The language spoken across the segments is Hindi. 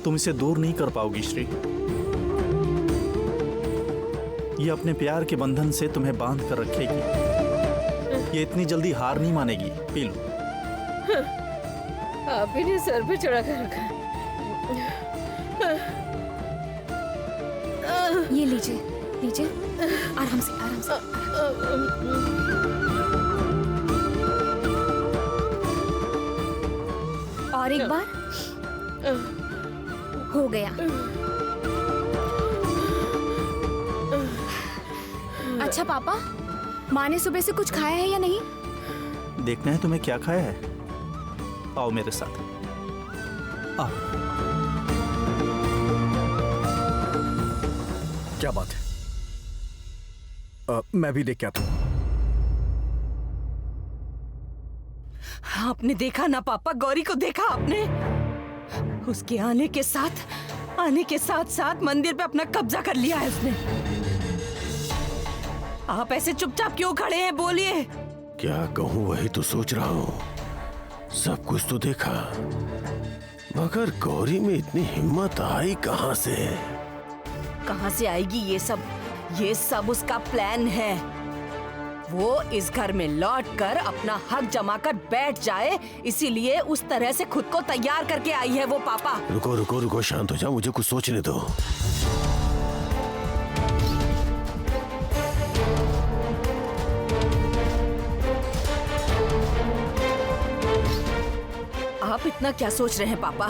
तुम इसे दूर नहीं कर पाओगी श्री। ये अपने प्यार के बंधन से तुम्हें बांध कर रखेगी। ये इतनी जल्दी हार नहीं मानेगी। P low. आप इन्हें सर पे चढ़ा कर रखा। ये लीजिए, लीजिए, आराम से, आराम से। और एक बार। हो गया। अच्छा पापा, माँ ने सुबह से कुछ खाया है या नहीं? देखना है तुम्हें क्या खाया है। आओ मेरे साथ। आओ। क्या बात है? मैं भी देख के आता हूं। आपने देखा ना पापा, गौरी को देखा आपने? उसके आने के साथ साथ मंदिर पे अपना कब्जा कर लिया है उसने। आप ऐसे चुपचाप क्यों खड़े हैं, बोलिए। क्या कहूँ वही तो सोच रहा हूँ। सब कुछ तो देखा, मगर गौरी में इतनी हिम्मत आई कहाँ से? कहाँ से आएगी ये सब उसका प्लान है। वो इस घर में लौटकर अपना हक जमा कर बैठ जाए, इसीलिए उस तरह से खुद को तैयार करके आई है वो पापा। रुको रुको रुको, शांत हो जाओ, मुझे कुछ सोचने दो। आप इतना क्या सोच रहे हैं पापा?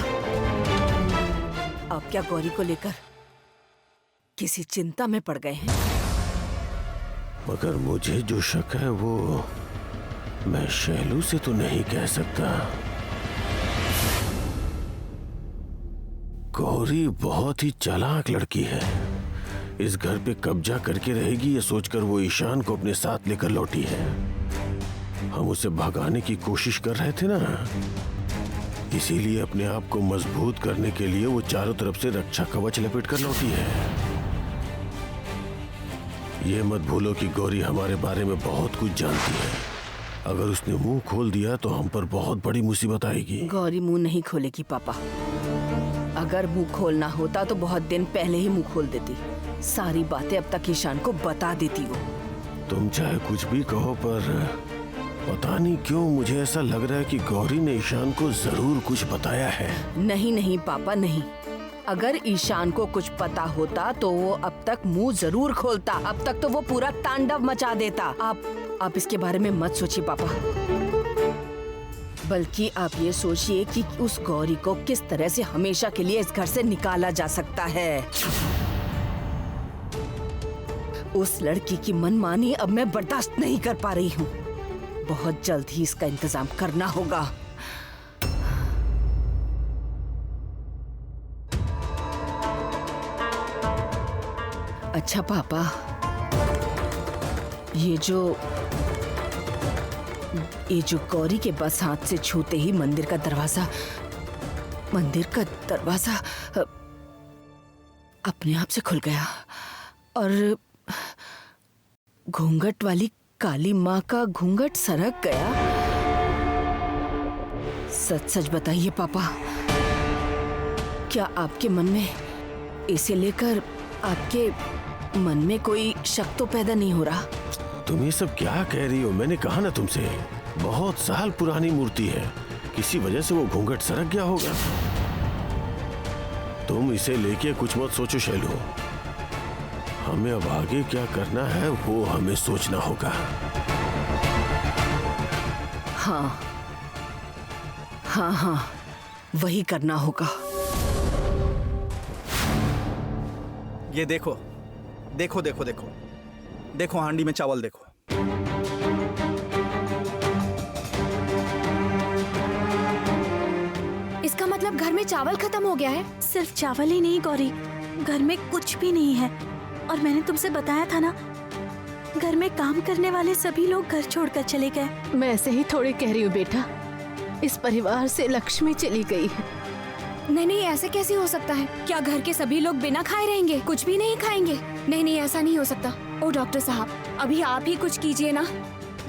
आप क्या गौरी को लेकर किसी चिंता में पड़ गए हैं? मगर मुझे जो शक है वो मैं शैलू से तो नहीं कह सकता। गौरी बहुत ही चालाक लड़की है। इस घर पे कब्जा करके रहेगी ये सोचकर वो ईशान को अपने साथ लेकर लौटी है। हम उसे भगाने की कोशिश कर रहे थे ना, इसीलिए अपने आप को मजबूत करने के लिए वो चारों तरफ से रक्षा कवच लपेट कर लौटी है। ये मत भूलो कि गौरी हमारे बारे में बहुत कुछ जानती है। अगर उसने मुंह खोल दिया तो हम पर बहुत बड़ी मुसीबत आएगी। गौरी मुंह नहीं खोलेगी पापा। अगर मुंह खोलना होता तो बहुत दिन पहले ही मुंह खोल देती। सारी बातें अब तक ईशान को बता देती वो। तुम चाहे कुछ भी कहो, पर पता नहीं क्यों मुझे ऐसा लग रहा है कि गौरी ने ईशान को जरूर कुछ बताया है। नहीं नहीं पापा, नहीं। अगर ईशान को कुछ पता होता तो वो अब तक मुंह जरूर खोलता। अब तक तो वो पूरा तांडव मचा देता। आप इसके बारे में मत सोचिए पापा, बल्कि आप ये सोचिए कि उस गौरी को किस तरह से हमेशा के लिए इस घर से निकाला जा सकता है। उस लड़की की मनमानी अब मैं बर्दाश्त नहीं कर पा रही हूँ। बहुत जल्द ही इसका इंतजाम करना होगा। अच्छा पापा, ये जो गौरी के बस हाथ से छूते ही मंदिर का दरवाजा अपने आप से खुल गया और घूंघट वाली काली माँ का घूंघट सरक गया। सच सच बताइए पापा, क्या आपके मन में इसे लेकर आपके मन में कोई शक तो पैदा नहीं हो रहा? तुम ये सब क्या कह रही हो? मैंने कहा ना तुमसे, बहुत साल पुरानी मूर्ति है, किसी वजह से वो घूंघट सरक गया होगा। तुम इसे लेके कुछ मत सोचो शैलू। हमें अब आगे क्या करना है वो हमें सोचना होगा। हाँ हाँ हाँ, वही करना होगा। ये देखो देखो देखो देखो देखो, हांडी में चावल देखो। इसका मतलब घर में चावल खत्म हो गया है? सिर्फ चावल ही नहीं गौरी, घर में कुछ भी नहीं है। और मैंने तुमसे बताया था ना, घर में काम करने वाले सभी लोग घर छोड़कर चले गए। मैं ऐसे ही थोड़ी कह रही हूँ बेटा, इस परिवार से लक्ष्मी चली गई है। नहीं नहीं, ऐसे कैसे हो सकता है? क्या घर के सभी लोग बिना खाए रहेंगे, कुछ भी नहीं खाएंगे? नहीं नहीं, ऐसा नहीं हो सकता। ओ डॉक्टर साहब, अभी आप ही कुछ कीजिए ना।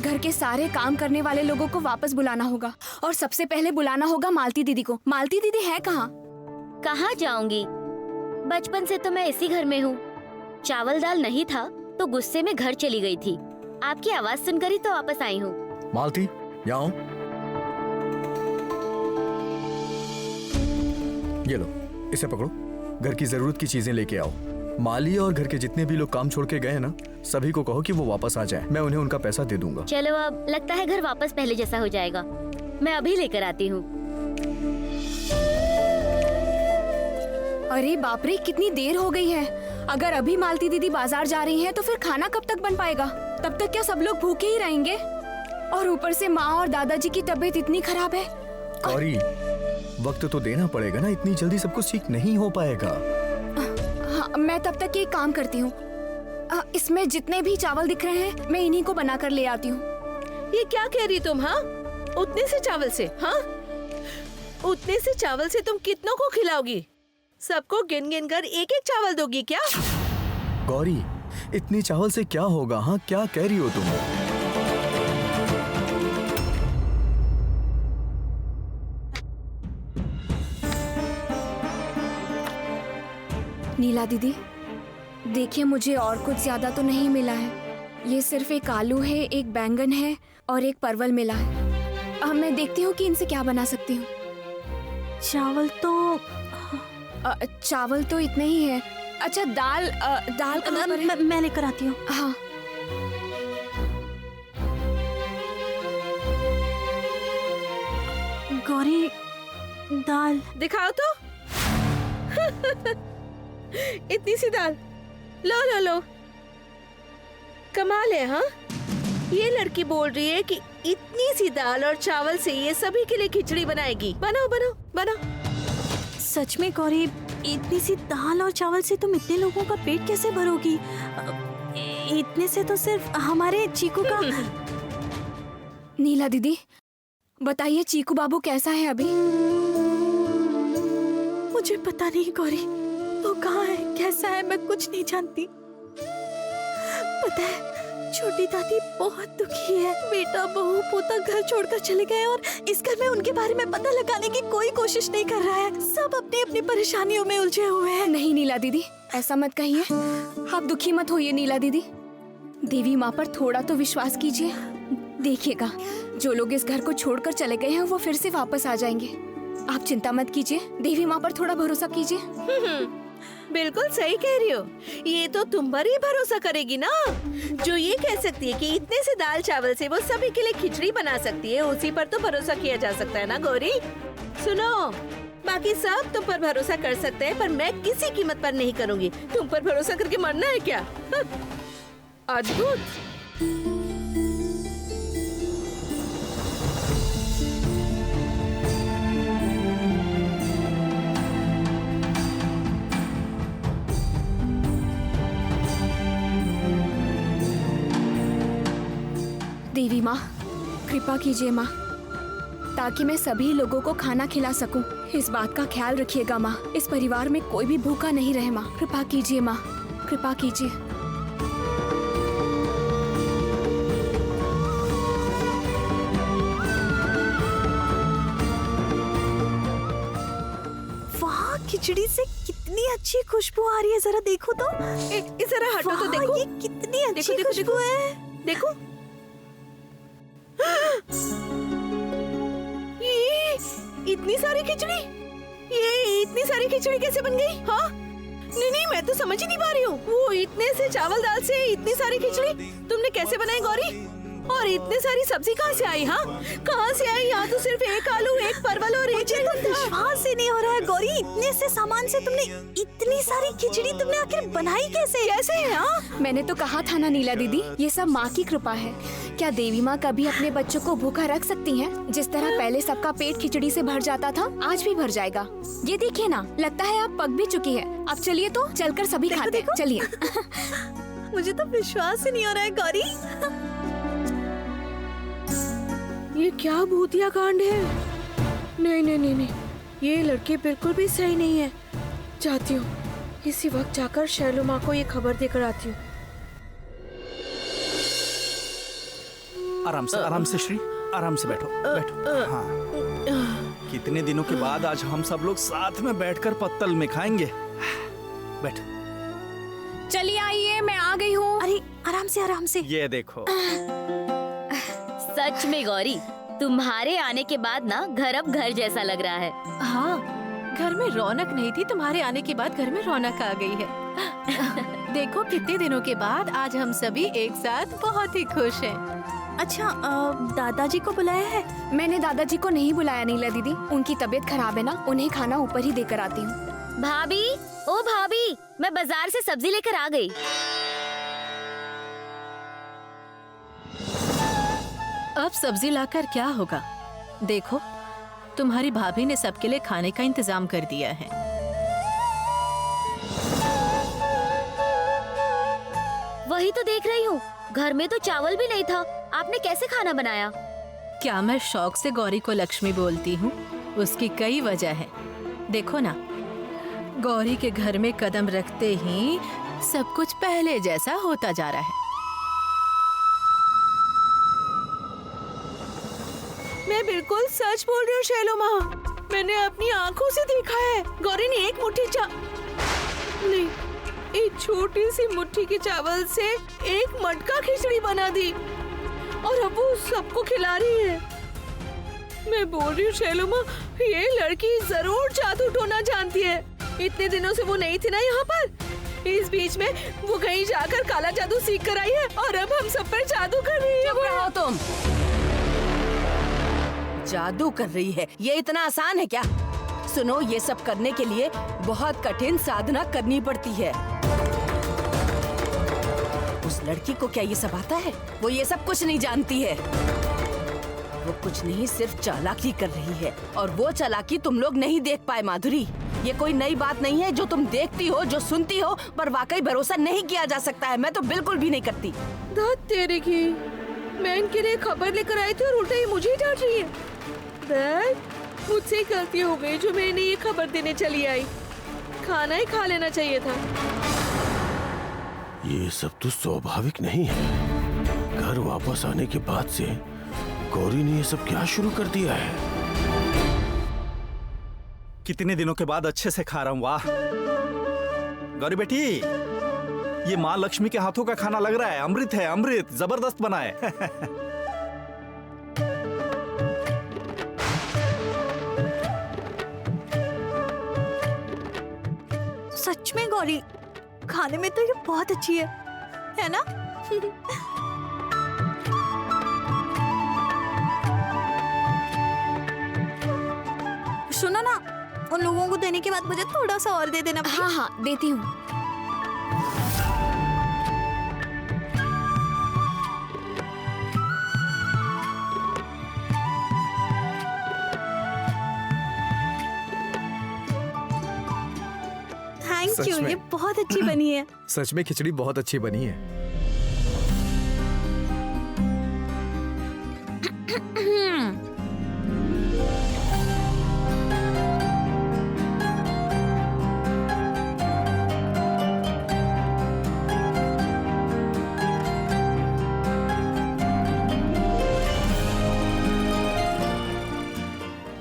घर के सारे काम करने वाले लोगों को वापस बुलाना होगा और सबसे पहले बुलाना होगा मालती दीदी को। मालती दीदी है कहाँ? कहाँ जाऊंगी? बचपन से तो मैं इसी घर में हूँ। चावल दाल नहीं था तो गुस्से में घर चली गई थी। आपकी आवाज सुनकर ही तो वापस आई हूँ। मालती, यहाँ आओ। ये लो, इसे पकड़ो। घर की जरूरत की चीजें लेके आओ। माली और घर के जितने भी लोग काम छोड़ के गए हैं ना, सभी को कहो कि वो वापस आ जाए। मैं उन्हें उनका पैसा दे दूंगा। चलो, अब लगता है घर वापस पहले जैसा हो जाएगा। मैं अभी लेकर आती हूँ। अरे बाप रे, कितनी देर हो गई है। अगर अभी मालती दीदी बाजार जा रही हैं तो फिर खाना कब तक बन पाएगा? तब तक क्या सब लोग भूखे ही रहेंगे? और ऊपर से माँ और दादाजी की तबीयत इतनी खराब है। गौरी, वक्त तो देना पड़ेगा ना, इतनी जल्दी सब कुछ ठीक नहीं हो पाएगा। हाँ, मैं तब तक एक काम करती हूँ। इसमें जितने भी चावल दिख रहे हैं मैं इन्हीं को बना कर ले आती हूँ। ये क्या कह रही तुम? हाँ, उतने से चावल से? हाँ, उतने से चावल से तुम कितनों को खिलाओगी? सबको गिन गिन कर एक एक चावल दोगी क्या? गौरी, इतनी चावल से क्या होगा? हाँ, क्या कह रही हो तुम? नीला दीदी, देखिए मुझे और कुछ ज्यादा तो नहीं मिला है। ये सिर्फ एक आलू है, एक बैंगन है और एक परवल मिला है। अब मैं देखती हूँ कि इनसे क्या बना सकती हूँ। चावल तो इतने ही है। अच्छा, दाल कहाँ पर है? मैं लेकर आती हूँ। हाँ, गौरी, दाल दिखाओ तो। इतनी सी दाल? लो लो लो, कमाल है। हाँ, ये लड़की बोल रही है कि इतनी सी दाल और चावल से ये सभी के लिए खिचड़ी बनाएगी। बनाओ बनाओ बनाओ। सच में गौरी, इतनी सी दाल और चावल से तुम इतने लोगों का पेट कैसे भरोगी? इतने से तो सिर्फ हमारे चीकू का। नीला दीदी बताइए, चीकू बाबू कैसा है अभी? मुझे पता नहीं गौरी, वो कहाँ है, कैसा है, मैं कुछ नहीं जानती। पता है, छोटी दादी बहुत दुखी है। बेटा बहू पोता घर छोड़कर चले गए और इस घर में उनके बारे में पता लगाने की कोई कोशिश नहीं कर रहा है। सब अपनी अपनी परेशानियों में उलझे हुए हैं। नहीं नीला दीदी, ऐसा मत कहिए। आप दुखी मत होइए नीला दीदी। देवी माँ पर थोड़ा तो विश्वास कीजिए। देखिएगा, जो लोग इस घर को छोड़कर चले गए हैं वो फिर से वापस आ जाएंगे। आप चिंता मत कीजिए, देवी माँ पर थोड़ा भरोसा कीजिए। बिल्कुल सही कह रही हो। ये तो तुम पर ही भरोसा करेगी ना, जो ये कह सकती है कि इतने से दाल चावल से वो सभी के लिए खिचड़ी बना सकती है। उसी पर तो भरोसा किया जा सकता है ना गौरी। सुनो, बाकी सब तुम पर भरोसा कर सकते हैं, पर मैं किसी कीमत पर नहीं करूंगी। तुम पर भरोसा करके मरना है क्या? अद्भुत। देवी माँ, कृपा कीजिए माँ, ताकि मैं सभी लोगों को खाना खिला सकूं। इस बात का ख्याल रखिएगा माँ, इस परिवार में कोई भी भूखा नहीं रहे माँ। कृपा कीजिए माँ, कृपा कीजिए। वाह, खिचड़ी से कितनी अच्छी खुशबू आ रही है। जरा देखो तो। जरा हटो तो देखो। ये कितनी अच्छी देखो, खुशबू है। देखो। ये इतनी सारी खिचड़ी, ये इतनी सारी खिचड़ी कैसे बन गई? हाँ, नहीं, मैं तो समझ ही नहीं पा रही हूँ। वो इतने से चावल दाल से इतनी सारी खिचड़ी तुमने कैसे बनाई गौरी? और इतनी सारी सब्जी कहाँ से आई? हाँ, कहाँ से आई? यहाँ तो सिर्फ एक आलू, एक परवल और एक मुझे तो विश्वास ही नहीं हो रहा है गौरी, इतने से सामान से तुमने इतनी सारी खिचड़ी तुमने आखिर बनाई कैसे? हाँ, मैंने तो कहा था ना नीला दीदी, ये सब माँ की कृपा है। क्या देवी माँ कभी अपने बच्चों को भूखा रख सकती हैं? जिस तरह पहले सबका पेट खिचड़ी से भर जाता था, आज भी भर जाएगा। ये देखिए ना, लगता है अब पक भी चुकी है। अब चलिए तो चलकर सभी खाते हैं। चलिए। मुझे तो विश्वास ही नहीं हो रहा है गौरी। ये क्या भूतिया कांड है? नहीं, ये लड़की बिल्कुल भी सही नहीं है। जाती हूँ, इसी वक्त जाकर शैलो माँ को ये खबर देकर आती हूँ। आराम से श्री, आराम से बैठो बैठो। हाँ, कितने दिनों के बाद आज हम सब लोग साथ में बैठकर पत्तल में खाएंगे। बैठ। चलिए आइए, मैं आ गई हूँ। अरे आराम से आराम से। ये देखो। सच में गौरी, तुम्हारे आने के बाद ना घर अब घर जैसा लग रहा है। हाँ, घर में रौनक नहीं थी, तुम्हारे आने के बाद घर में रौनक आ गई है। देखो कितने दिनों के बाद आज हम सभी एक साथ बहुत ही खुश हैं। अच्छा दादाजी को बुलाया है? मैंने दादाजी को नहीं बुलाया नीला दीदी, उनकी तबीयत खराब है ना, उन्हें खाना ऊपर ही देकर आती हूँ। भाभी, ओ भाभी, मैं बाजार से सब्जी लेकर आ गई। अब सब्जी लाकर क्या होगा? देखो, तुम्हारी भाभी ने सबके लिए खाने का इंतजाम कर दिया है। वही तो देख रही हूँ, घर में तो चावल भी नहीं था, आपने कैसे खाना बनाया? क्या मैं शौक से गौरी को लक्ष्मी बोलती हूँ? उसकी कई वजह है। देखो ना, गौरी के घर में कदम रखते ही सब कुछ पहले जैसा होता जा रहा है। मैं बिल्कुल सच बोल रही हूँ शैलो माँ, मैंने अपनी आंखों से देखा है। गौरी ने एक मुट्ठी नहीं, एक छोटी सी मुट्ठी के चावल से एक मटका खिचड़ी बना दी और अब वो सबको खिला रही है। मैं बोल रही हूँ शैलो माँ, ये लड़की जरूर जादू टोना जानती है। इतने दिनों से वो नहीं थी ना यहाँ पर। इस बीच में वो कहीं जाकर काला जादू सीख कर आई है और अब हम सब पर जादू कर रही है। चुप रहो तुम। जादू कर रही है, ये इतना आसान है क्या? सुनो, ये सब करने के लिए बहुत कठिन साधना करनी पड़ती है। उस लड़की को क्या ये सब आता है? वो ये सब कुछ नहीं जानती है। वो कुछ नहीं, सिर्फ चालाकी कर रही है और वो चालाकी तुम लोग नहीं देख पाए माधुरी। ये कोई नई बात नहीं है जो तुम देखती हो, जो सुनती हो, पर वाकई भरोसा नहीं किया जा सकता है। मैं तो बिल्कुल भी नहीं करती। धत तेरे की, मैं इनके लिए खबर लेकर आई थी और उल्टा ही मुझे ही डांट रही है। मुझसे गलती हो गई जो मैंने ये खबर देने चली आई। खाना ही खा लेना चाहिए था। ये सब तो स्वाभाविक नहीं है। घर वापस आने के बाद से गौरी ने ये सब क्या शुरू कर दिया है? कितने दिनों के बाद अच्छे से खा रहा हूँ। वाह गौरी बेटी, ये माँ लक्ष्मी के हाथों का खाना लग रहा है। अमृत है, अमृत, जबरदस्त बना है। सच में गौरी, खाने में तो ये बहुत अच्छी है ना? सुनो ना, उन लोगों को देने के बाद मुझे थोड़ा सा और दे देना। हाँ हाँ, देती हूँ। थैंक यू, ये बहुत अच्छी बनी है। सच में खिचड़ी बहुत अच्छी बनी है।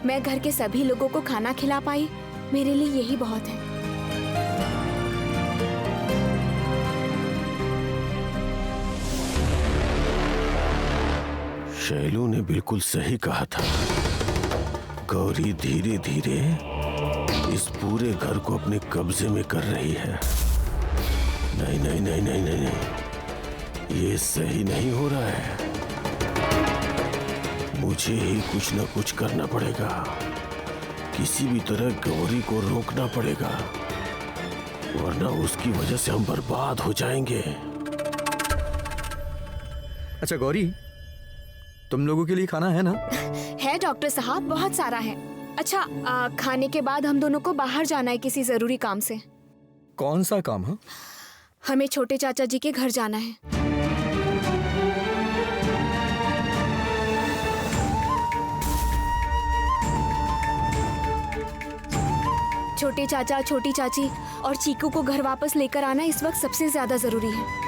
मैं घर के सभी लोगों को खाना खिला पाई, मेरे लिए यही बहुत है। शैलू ने बिल्कुल सही कहा था। गौरी धीरे धीरे इस पूरे घर को अपने कब्जे में कर रही है। नहीं नहीं नहीं नहीं नहीं नहीं, ये सही नहीं हो रहा है। मुझे ही कुछ न कुछ करना पड़ेगा। किसी भी तरह गौरी को रोकना पड़ेगा, वरना उसकी वजह से हम बर्बाद हो जाएंगे। अच्छा गौरी, तुम लोगों के लिए खाना है ना? है डॉक्टर साहब, बहुत सारा है। अच्छा, खाने के बाद हम दोनों को बाहर जाना है किसी जरूरी काम से। कौन सा काम है? हमें छोटे चाचा जी के घर जाना है। छोटे चाचा, छोटी चाची और चीकू को घर वापस लेकर आना इस वक्त सबसे ज्यादा जरूरी है।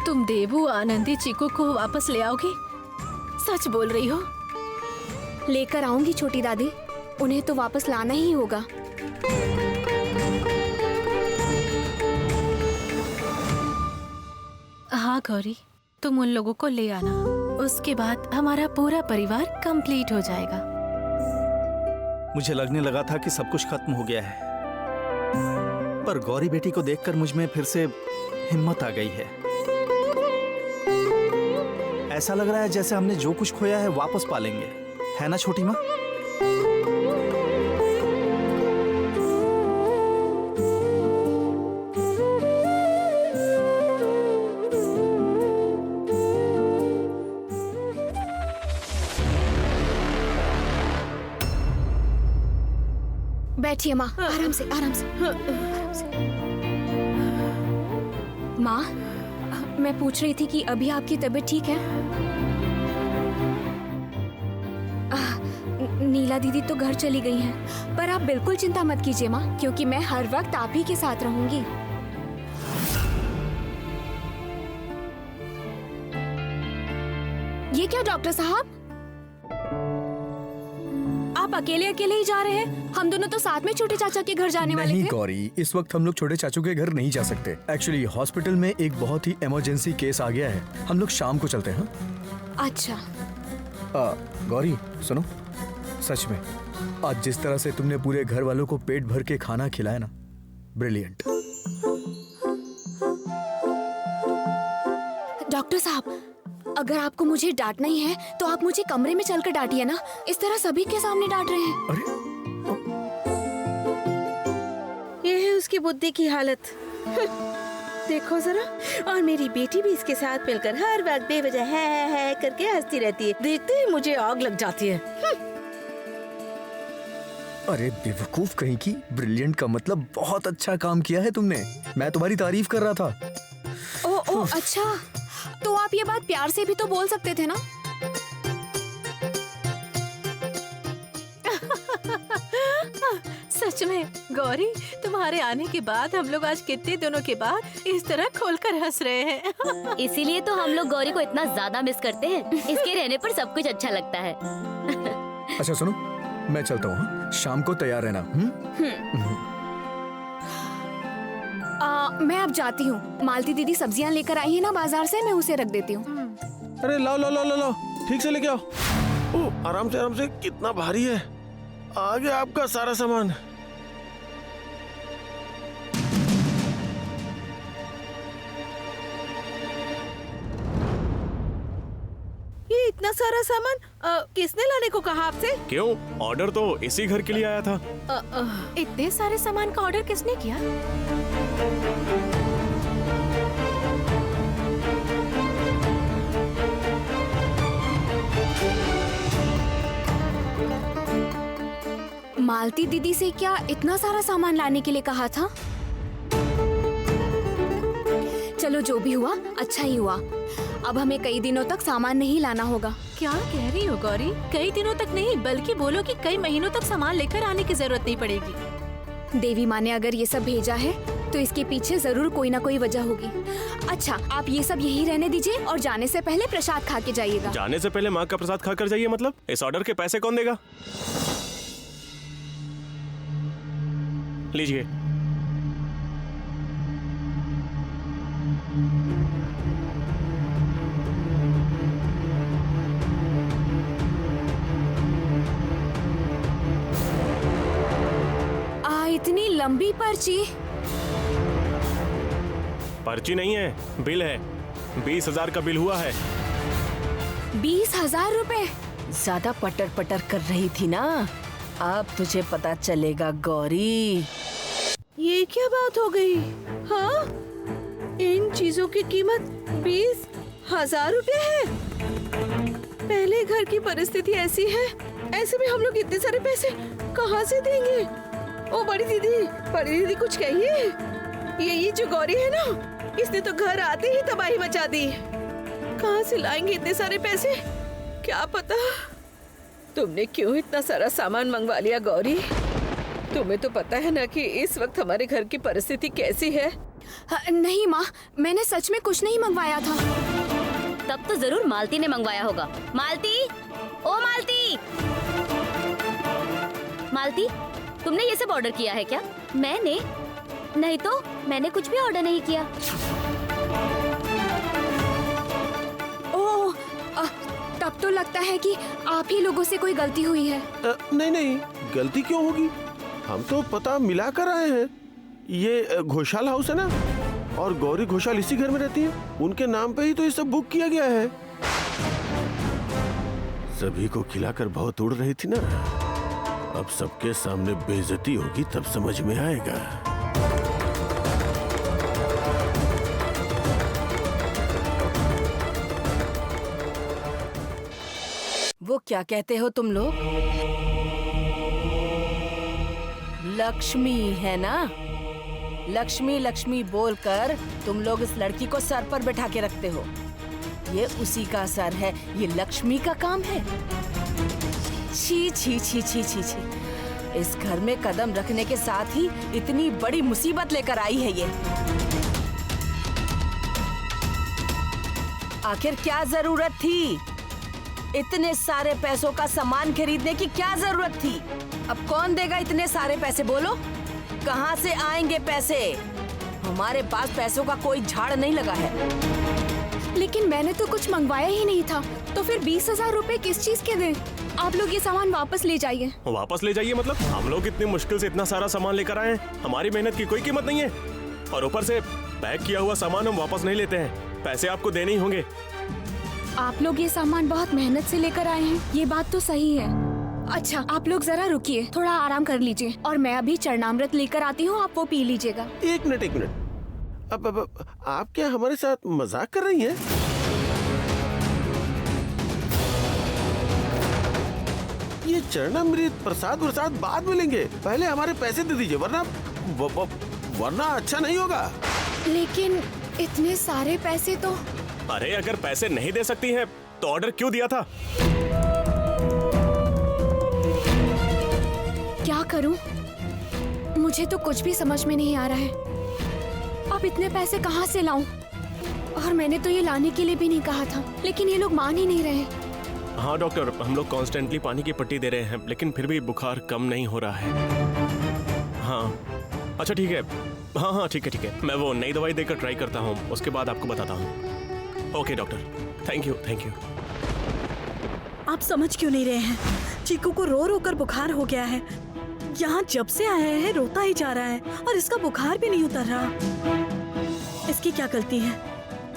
तुम देवू, आनंदी, चीकू को वापस ले आओगी? सच बोल रही हो? लेकर आऊंगी छोटी दादी, उन्हें तो वापस लाना ही होगा। हाँ गौरी, तुम उन लोगों को ले आना, उसके बाद हमारा पूरा परिवार कंप्लीट हो जाएगा। मुझे लगने लगा था कि सब कुछ खत्म हो गया है, पर गौरी बेटी को देखकर मुझ में फिर से हिम्मत आ गई है। ऐसा लग रहा है जैसे हमने जो कुछ खोया है वापस पा लेंगे, है ना छोटी माँ? बैठिए माँ, आराम से आराम से आराम से। माँ, मैं पूछ रही थी कि अभी आपकी तबीयत ठीक है? नीला दीदी तो घर चली गई हैं, पर आप बिल्कुल चिंता मत कीजिए माँ, क्योंकि मैं हर वक्त आप ही के साथ रहूंगी। ये क्या डॉक्टर साहब, आप अकेले अकेले ही जा रहे हैं? हम दोनों तो साथ में छोटे चाचा के घर जाने वाले थे। नहीं गौरी, इस वक्त हम लोग छोटे चाचू के घर नहीं जा सकते। एक्चुअली हॉस्पिटल में एक बहुत ही इमरजेंसी केस आ गया है, हम लोग शाम को चलते हैं। अच्छा। गौरी सुनो, सच में आज जिस तरह से तुमने पूरे घर वालों को पेट भर के खाना खिलाया ना, ब्रिलियंट। डॉक्टर साहब, अगर आपको मुझे डांटना ही है तो आप मुझे कमरे में चलकर डांटिए ना, इस तरह सभी के सामने डांट रहे हैं। अरे ये है उसकी बुद्धि की हालत। देखो जरा, और मेरी बेटी भी इसके साथ मिलकर हर वक्त बेवजह है करके हंसती रहती है, देखते ही मुझे आग लग जाती है। अरे बेवकूफ कहीं की, ब्रिलियंट का मतलब बहुत अच्छा काम किया है तुमने, मैं तुम्हारी तारीफ कर रहा था। ओ अच्छा, तो आप ये बात प्यार से भी तो बोल सकते थे ना। सच में गौरी, तुम्हारे आने के बाद हम लोग आज कितने दिनों के बाद इस तरह खोलकर हंस रहे हैं। इसीलिए तो हम लोग गौरी को इतना ज्यादा मिस करते हैं, इसके रहने पर सब कुछ अच्छा लगता है। अच्छा सुनो, मैं चलता हूँ, हाँ? शाम को तैयार रहना। मैं अब जाती हूँ। मालती दीदी सब्जियाँ लेकर आई है ना बाजार से, मैं उसे रख देती हूँ। अरे लाओ लाओ लाओ लाओ, ठीक से लेके आओ। ओ, आराम से, कितना भारी है। आ गया आपका सारा सामान। ये इतना सारा सामान किसने लाने को कहा आपसे? क्यों, ऑर्डर तो इसी घर के लिए आया था। इतने सारे सामान का ऑर्डर किसने किया? मालती दीदी से क्या इतना सारा सामान लाने के लिए कहा था? चलो जो भी हुआ अच्छा ही हुआ। अब हमें कई दिनों तक सामान नहीं लाना होगा। क्या कह रही हो गौरी? कई दिनों तक नहीं, बल्कि बोलो कि कई महीनों तक सामान लेकर आने की जरूरत नहीं पड़ेगी। देवी माँ ने अगर ये सब भेजा है तो इसके पीछे जरूर कोई ना कोई वजह होगी। अच्छा, आप ये सब यही रहने दीजिए और जाने से पहले प्रसाद खा के जाइएगा। जाने से पहले माँ का प्रसाद खाकर जाइए मतलब? इस ऑर्डर के पैसे कौन देगा? लीजिए। इतनी लंबी पर्ची? पर्ची नहीं है, बिल है। 20,000 का बिल हुआ है। 20,000 रुपए? ज्यादा पटर पटर कर रही थी ना, अब तुझे पता चलेगा गौरी। ये क्या बात हो गई? हाँ, इन चीजों की कीमत 20,000 रुपए है। पहले घर की परिस्थिति ऐसी है, ऐसे में हम लोग इतने सारे पैसे कहाँ से देंगे? ओ बड़ी दीदी कुछ कहिए। ये जो गौरी है ना, इसने तो घर आते ही तबाही मचा दी। कहाँ से लाएंगे इतने सारे पैसे? क्या पता। तुमने क्यों इतना सारा सामान मंगवा लिया गौरी? तुम्हें तो पता है ना कि इस वक्त हमारे घर की परिस्थिति कैसी है। नहीं माँ, मैंने सच में कुछ नहीं मंगवाया था। तब तो जरूर मालती ने मंगवाया होगा। मालती, ओ मालती। मालती, तुमने ये सब ऑर्डर किया है क्या? मैंने नहीं तो, मैंने कुछ भी ऑर्डर नहीं किया। ओह, तब तो लगता है कि आप ही लोगों से कोई गलती हुई है। नहीं नहीं, गलती क्यों होगी? हम तो पता मिला कर आए हैं। ये घोषाल हाउस है ना, और गौरी घोषाल इसी घर में रहती है। उनके नाम पे ही तो ये सब बुक किया गया है। सभी को खिलाकर बहुत उड़ रही थी ना, अब सबके सामने बेइज्जती होगी तब समझ में आएगा। वो क्या कहते हो तुम लोग? लक्ष्मी है ना? लक्ष्मी लक्ष्मी बोलकर तुम लोग इस लड़की को सर पर बैठा के रखते हो। ये उसी का सर है, ये लक्ष्मी का काम है। छी छी छी छी छी छी, इस घर में कदम रखने के साथ ही इतनी बड़ी मुसीबत लेकर आई है ये। आखिर क्या जरूरत थी? इतने सारे पैसों का सामान खरीदने की क्या जरूरत थी? अब कौन देगा इतने सारे पैसे, बोलो? कहाँ से आएंगे पैसे? हमारे पास पैसों का कोई झाड़ नहीं लगा है। लेकिन मैंने तो कुछ मंगवाया ही नहीं था, तो फिर 20,000 रुपए किस चीज के दें? आप लोग ये सामान वापस ले जाइए। वापस ले जाइए मतलब? हम लोग इतनी मुश्किल से इतना सारा सामान लेकर आए हैं, हमारी मेहनत की कोई कीमत नहीं है। और ऊपर से पैक किया हुआ सामान हम वापस नहीं लेते हैं, पैसे आपको देने ही होंगे। आप लोग ये सामान बहुत मेहनत से लेकर आए हैं, ये बात तो सही है। अच्छा, आप लोग जरा रुकिए, थोड़ा आराम कर लीजिए, और मैं अभी चरणामृत लेकर आती हूँ, आप वो पी लीजिएगा। एक मिनट। अब आप क्या हमारे साथ मजाक कर रही हैं? ये चरणामृत प्रसाद बाद में लेंगे, पहले हमारे पैसे दे दीजिए, वरना अच्छा नहीं होगा। लेकिन इतने सारे पैसे तो। अरे अगर पैसे नहीं दे सकती हैं तो ऑर्डर क्यों दिया था? क्या करूं? मुझे तो कुछ भी समझ में नहीं आ रहा है। अब इतने पैसे कहाँ से लाऊं? और मैंने तो ये लाने के लिए भी नहीं कहा था, लेकिन ये लोग मान ही नहीं रहे। हाँ डॉक्टर, हम लोग कॉन्स्टेंटली पानी की पट्टी दे रहे हैं, लेकिन फिर भी बुखार कम नहीं हो रहा है। हाँ अच्छा ठीक है, हाँ ठीक है, मैं वो नई दवाई देकर ट्राई करता हूँ, उसके बाद आपको बताता हूँ। Okay doctor, thank you. आप समझ क्यों नहीं रहे हैं? चीकू को रो रो कर बुखार हो गया है। यहाँ जब से आया है रोता ही जा रहा है, और इसका बुखार भी नहीं उतर रहा। इसकी क्या गलती है?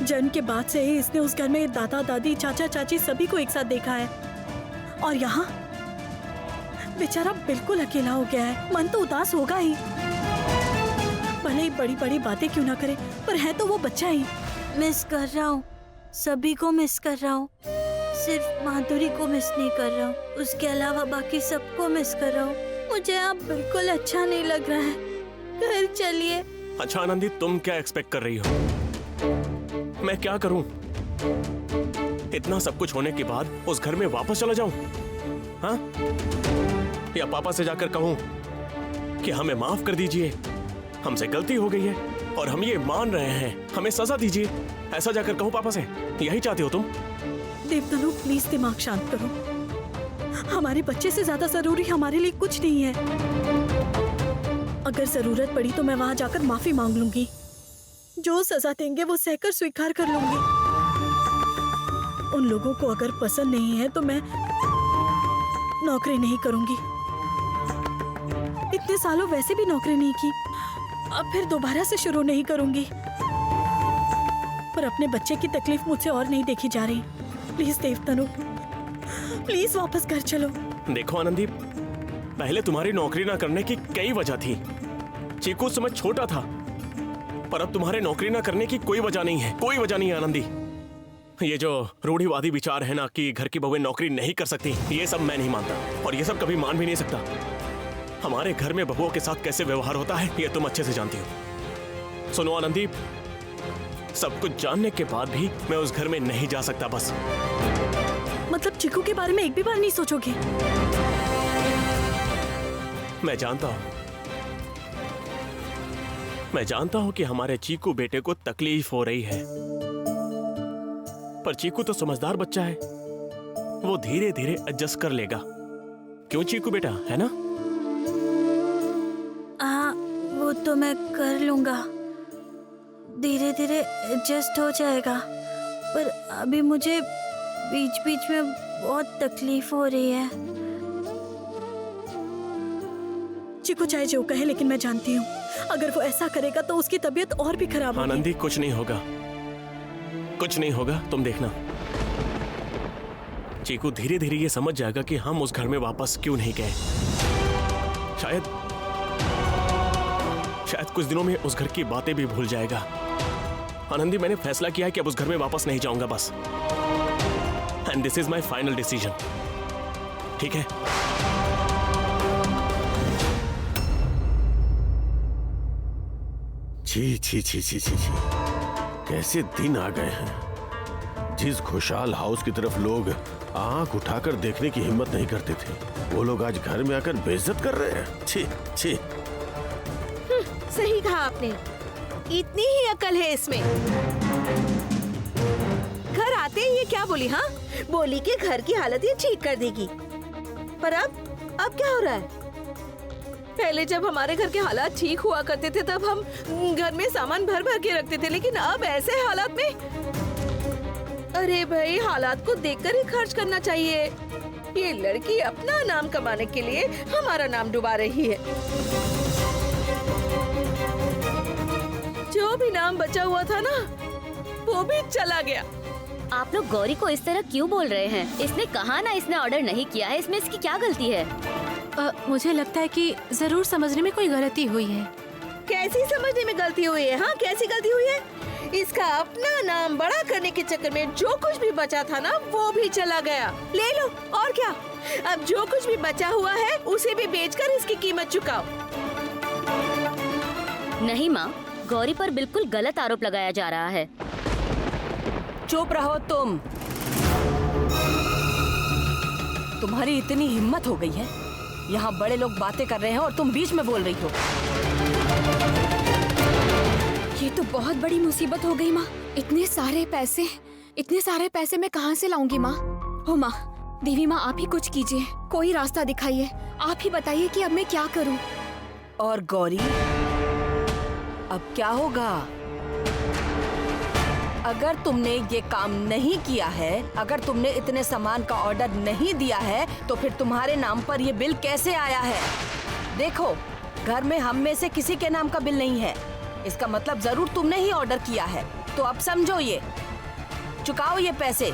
जन्म के बाद से ही इसने उस घर में दादा दादी चाचा चाची सभी को एक साथ देखा है, और यहाँ बेचारा बिल्कुल अकेला हो गया है। मन तो उदास होगा ही, भले ही बड़ी बड़ी बातें क्यों ना करे, पर है तो वो बच्चा ही। मिस कर रहा हूँ, सभी को मिस कर रहा हूँ, सिर्फ माधुरी को मिस नहीं कर रहा हूँ, उसके अलावा बाकी सबको मिस कर रहा हूँ। मुझे अब बिल्कुल अच्छा नहीं लग रहा है, घर चलिए। अच्छा आनंदी, तुम क्या एक्सपेक्ट कर रही हो? मैं क्या करूं? इतना सब कुछ होने के बाद उस घर में वापस चला जाऊं? हाँ? या पापा से जाकर कहूं कि हमें माफ कर दीजिए, हमसे गलती हो गई है और हम ये मान रहे हैं, हमें सजा दीजिए, ऐसा जाकर कहूं पापा से? यही चाहती हो तुम? देवतनु प्लीज दिमाग शांत करो। हमारे बच्चे से ज्यादा जरूरी हमारे लिए कुछ नहीं है। अगर जरूरत पड़ी तो मैं वहां जाकर माफी मांग लूंगी, जो सजा देंगे वो सहकर स्वीकार कर लूंगी। उन लोगों को अगर पसंद नहीं है तो मैं नौकरी नहीं करूंगी। इतने सालों वैसे भी नौकरी नहीं की, अब फिर दोबारा से शुरू नहीं करूंगी। पर अपने बच्चे की तकलीफ मुझसे और नहीं देखी जा रही। प्लीज देवतनु, प्लीज वापस घर चलो। देखो आनंदी, पहले तुम्हारी नौकरी ना करने की कई वजह थी। चीकू उस समय छोटा था, पर अब तुम्हारे नौकरी ना करने की कोई वजह नहीं है, कोई वजह नहीं है आनंदी। ये जो रूढ़िवादी विचार है ना कि घर की बहुएं नौकरी नहीं कर सकती, ये सब मैं नहीं मानता, और ये सब कभी मान भी नहीं सकता। हमारे घर में बहुओं के साथ कैसे व्यवहार होता है ये तुम अच्छे से जानती हो। सुनो आनंदी, सब कुछ जानने के बाद भी मैं उस घर में नहीं जा सकता। बस मतलब चिकू के बारे में एक भी बार नहीं सोचोगे? मैं जानता हूं कि हमारे चीकू बेटे को तकलीफ हो रही है, पर चीकू तो समझदार बच्चा है, वो धीरे धीरे एडजस्ट कर लेगा। क्यों चीकू बेटा, है ना? तो मैं कर लूंगा, धीरे धीरे एडजस्ट हो जाएगा। पर अभी मुझे बीच बीच में बहुत तकलीफ हो रही है। चिकू चाहे जो कहे, लेकिन मैं जानती हूँ अगर वो ऐसा करेगा तो उसकी तबीयत और भी खराब होगी। आनंदी, कुछ नहीं होगा, कुछ नहीं होगा, तुम देखना। चीकू धीरे धीरे ये समझ जाएगा कि हम उस घर में वापस क्यों नहीं गए। शायद कुछ दिनों में उस घर की बातें भी भूल जाएगा। आनंदी, मैंने फैसला किया है कि अब उस घर में वापस नहीं जाऊंगा, बस। And this is my final decision, ठीक है? छी छी छी छी छी छी, कैसे दिन आ गए हैं। जिस खुशहाल हाउस की तरफ लोग आंख उठाकर देखने की हिम्मत नहीं करते थे, वो लोग आज घर में आकर बेइज्जत कर रहे हैं। छी छी। सही कहा आपने, इतनी ही अकल है इसमें। घर आते ही ये क्या बोली? हाँ, बोली कि घर की हालत ये ठीक कर देगी। पर अब क्या हो रहा है? पहले जब हमारे घर के हालात ठीक हुआ करते थे तब हम घर में सामान भर भर के रखते थे, लेकिन अब ऐसे हालात में। अरे भाई, हालात को देखकर ही खर्च करना चाहिए। ये लड़की अपना नाम कमाने के लिए हमारा नाम डुबा रही है। जो भी नाम बचा हुआ था ना, वो भी चला गया। आप लोग गौरी को इस तरह क्यों बोल रहे हैं? इसने कहा ना इसने ऑर्डर नहीं किया है, इसमें इसकी क्या गलती है? मुझे लगता है कि जरूर समझने में कोई गलती हुई है। कैसी समझने में गलती हुई है? हाँ, कैसी गलती हुई है? इसका अपना नाम बड़ा करने के चक्कर में जो कुछ भी बचा था ना, वो भी चला गया। ले लो, और क्या? अब जो कुछ भी बचा हुआ है उसे भी बेचकर इसकी कीमत चुकाओ। नहीं माँ, गौरी पर बिल्कुल गलत आरोप लगाया जा रहा है। चुप रहो तुम। तुम्हारी इतनी हिम्मत हो गई है? यहाँ बड़े लोग बातें कर रहे हैं और तुम बीच में बोल रही हो। ये तो बहुत बड़ी मुसीबत हो गई माँ। इतने सारे पैसे मैं कहाँ से लाऊंगी माँ? हो माँ, देवी माँ, आप ही कुछ कीजिए, कोई रास्ता दिखाइए। आप ही बताइए कि अब मैं क्या करूँ। और गौरी, अब क्या होगा? अगर तुमने ये काम नहीं किया है, अगर तुमने इतने सामान का ऑर्डर नहीं दिया है, तो फिर तुम्हारे नाम पर ये बिल कैसे आया है? देखो, घर में हम में से किसी के नाम का बिल नहीं है। इसका मतलब जरूर तुमने ही ऑर्डर किया है। तो अब समझो, ये चुकाओ ये पैसे।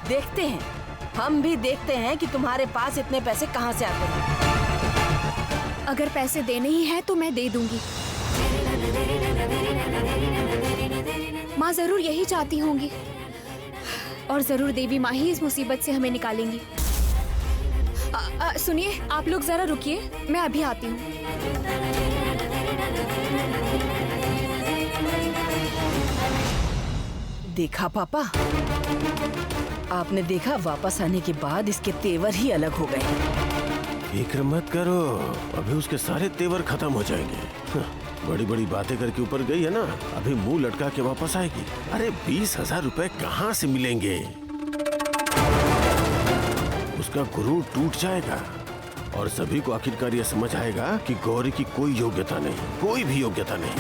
देखते हैं, हम भी देखते हैं कि तुम्हारे पास इतने पैसे कहाँ से आते हैं। अगर पैसे देने ही है तो मैं दे दूंगी। माँ जरूर यही चाहती होंगी, और जरूर देवी माँ ही इस मुसीबत से हमें निकालेंगी। सुनिए, आप लोग जरा रुकिए, मैं अभी आती हूँ। देखा पापा, आपने देखा, वापस आने के बाद इसके तेवर ही अलग हो गए। फिक्र मत करो, अभी उसके सारे तेवर खत्म हो जाएंगे। बड़ी बड़ी बातें करके ऊपर गई है ना, अभी मुंह लटका के वापस आएगी। अरे 20,000 रुपए कहाँ से मिलेंगे? उसका गुरूर टूट जाएगा और सभी को आखिरकार यह समझ आएगा कि गौरी की कोई योग्यता नहीं, कोई भी योग्यता नहीं।